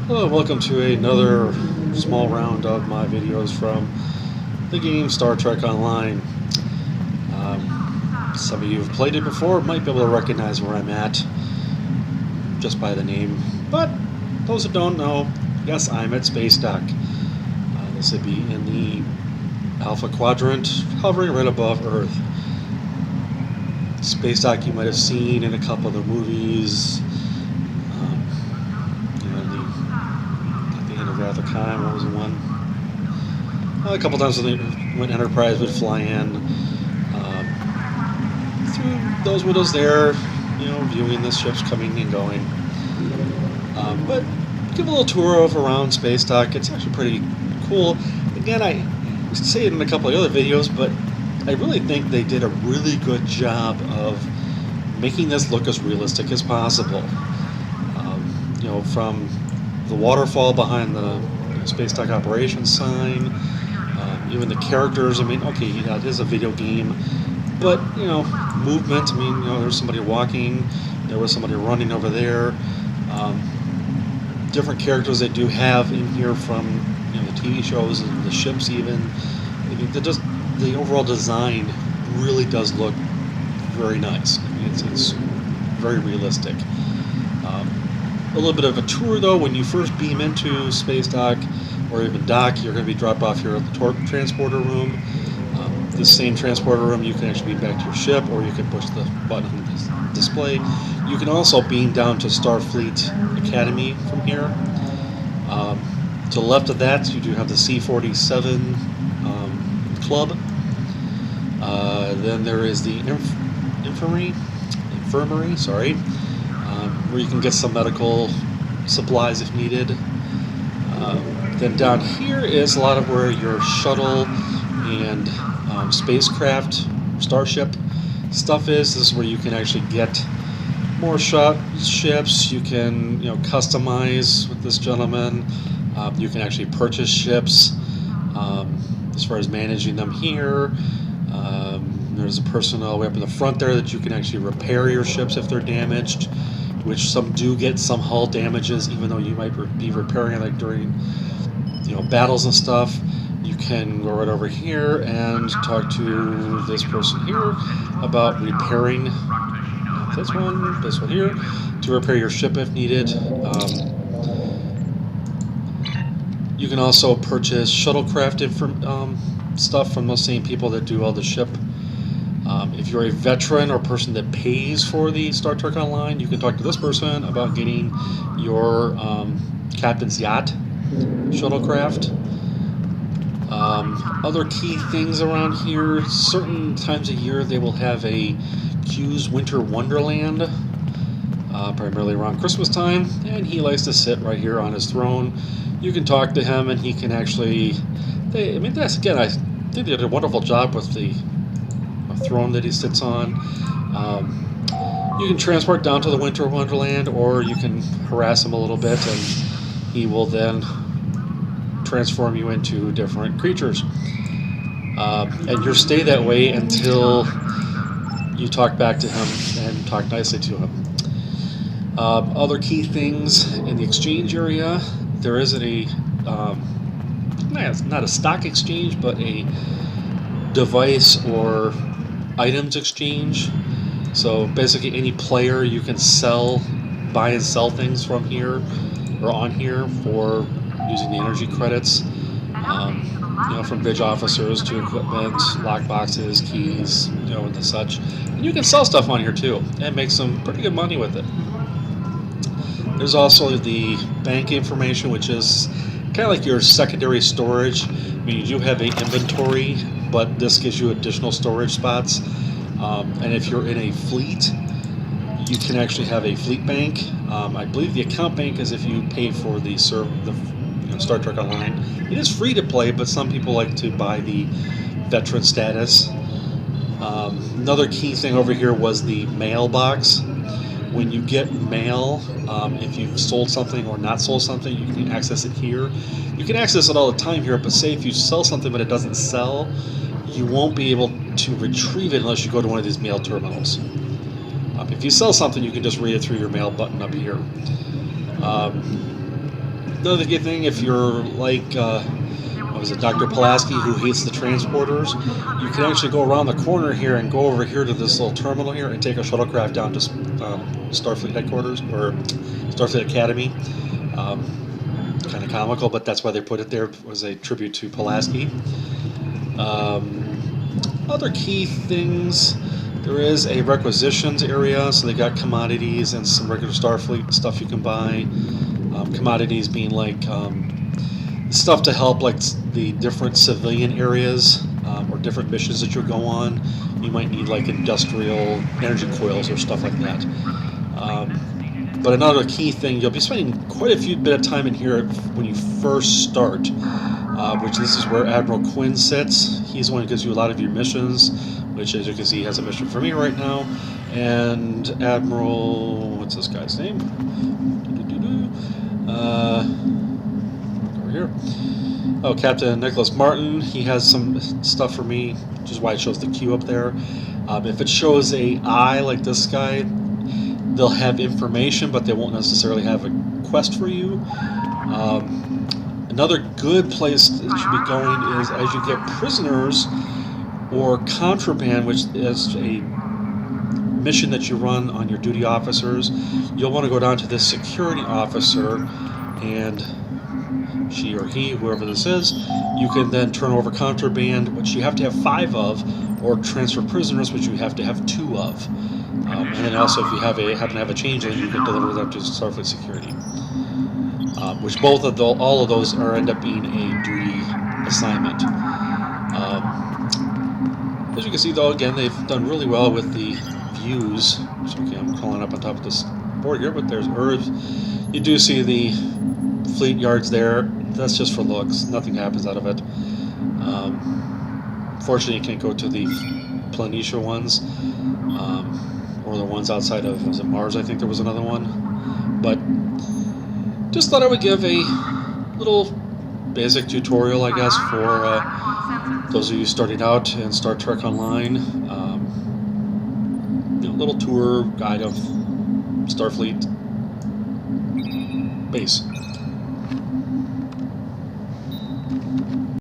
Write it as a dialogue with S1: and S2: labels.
S1: Hello, welcome to another small round of my videos from the game Star Trek Online. Some of you have played it before, might be able to recognize where I'm at just by the name, but those who don't know, yes, I'm at Space Dock. This would be in the Alpha Quadrant, hovering right above Earth. Space Dock you might have seen in a couple of the movies. At the Wrath of Khan, what was the one? A couple times when Enterprise would fly in. Through those windows there, viewing the ships coming and going. But give a little tour of around Space Dock. It's actually pretty cool. Again, I used to say it in a couple of other videos, but I really think they did a really good job of making this look as realistic as possible. From the waterfall behind the Space Dock operations sign, even the characters. I mean, okay, yeah, it is a video game, but movement. I mean, there's somebody walking, there was somebody running over there. Different characters they do have in here from the TV shows and the ships even. I mean, the overall design really does look very nice. I mean, it's very realistic. A little bit of a tour though. When you first beam into Space Dock or even dock, you're going to be dropped off here at the transporter room. This same transporter room, you can actually beam back to your ship, or you can push the button on the display. You can also beam down to Starfleet Academy from here. To the left of that, you do have the C-47 club. Then there is the infirmary, where you can get some medical supplies if needed. Then down here is a lot of where your shuttle and spacecraft, starship stuff is. This is where you can actually get more ships. You can customize with this gentleman. You can actually purchase ships. As far as managing them here, there's a personnel way up in the front there that you can actually repair your ships if they're damaged, which some do get some hull damages, even though you might be repairing it like during battles and stuff. You can go right over here and talk to this person here about repairing this one here, to repair your ship if needed. You can also purchase shuttlecraft stuff from those same people that do all the ship. If you're a veteran or person that pays for the Star Trek Online, you can talk to this person about getting your captain's yacht shuttlecraft. Other key things around here, certain times a year they will have a Q's Winter Wonderland, primarily around Christmas time, and he likes to sit right here on his throne. You can talk to him and he can actually, I think they did a wonderful job with the throne that he sits on. You can transport down to the Winter Wonderland, or you can harass him a little bit and he will then transform you into different creatures. And you'll stay that way until you talk back to him and talk nicely to him. Other key things in the exchange area, there isn't not a stock exchange, but a device or items exchange. So basically any player, you can buy and sell things from here or on here for using the energy credits. From bridge officers to equipment, lock boxes, keys, and the such. And you can sell stuff on here too and make some pretty good money with it. There's also the bank information, which is kind of like your secondary storage. I mean, you do have an inventory, but this gives you additional storage spots. And if you're in a fleet, you can actually have a fleet bank. I believe the account bank is if you pay for the Star Trek Online. It is free to play, but some people like to buy the veteran status. Another key thing over here was the mailbox. When you get mail, if you've sold something or not sold something, you can access it here. You can access it all the time here, but say if you sell something but it doesn't sell, you won't be able to retrieve it unless you go to one of these mail terminals. If you sell something, you can just read it through your mail button up here. Another good thing, if you're like, what was it, Dr. Pulaski, who hates the transporters, you can actually go around the corner here and go over here to this little terminal here and take a shuttlecraft down to Starfleet headquarters, or Starfleet Academy. Kind of comical, but that's why they put it there, was a tribute to Pulaski. Other key things, there is a requisitions area, so they got commodities and some regular Starfleet stuff you can buy. Commodities being like stuff to help like the different civilian areas or different missions that you'll go on. You might need like industrial energy coils or stuff like that. But another key thing, you'll be spending quite a few bit of time in here when you first start, which this is where Admiral Quinn sits. He's the one who gives you a lot of your missions, which, as you can see, has a mission for me right now. And Admiral, what's this guy's name? Over here. Oh, Captain Nicholas Martin. He has some stuff for me, which is why it shows the Q up there. If it shows a I like this guy, they'll have information, but they won't necessarily have a quest for you. Another good place that you should be going is as you get prisoners or contraband, which is a mission that you run on your duty officers. You'll want to go down to this security officer, and she or he, whoever this is, you can then turn over contraband, which you have to have 5 of, or transfer prisoners, which you have to have 2 of. And then also, if you happen to have a changeling, you can deliver them to Starfleet Security. Which all of those end up being a duty assignment. As you can see, though, again, they've done really well with the views. So, okay, I'm crawling up on top of this board here, but there's Earth. You do see the fleet yards there. That's just for looks. Nothing happens out of it. Fortunately, you can't go to the Planitia ones. Or the ones outside of, was it Mars? I think there was another one. But just thought I would give a little basic tutorial, I guess, for those of you starting out in Star Trek Online. Little tour guide of Starfleet base.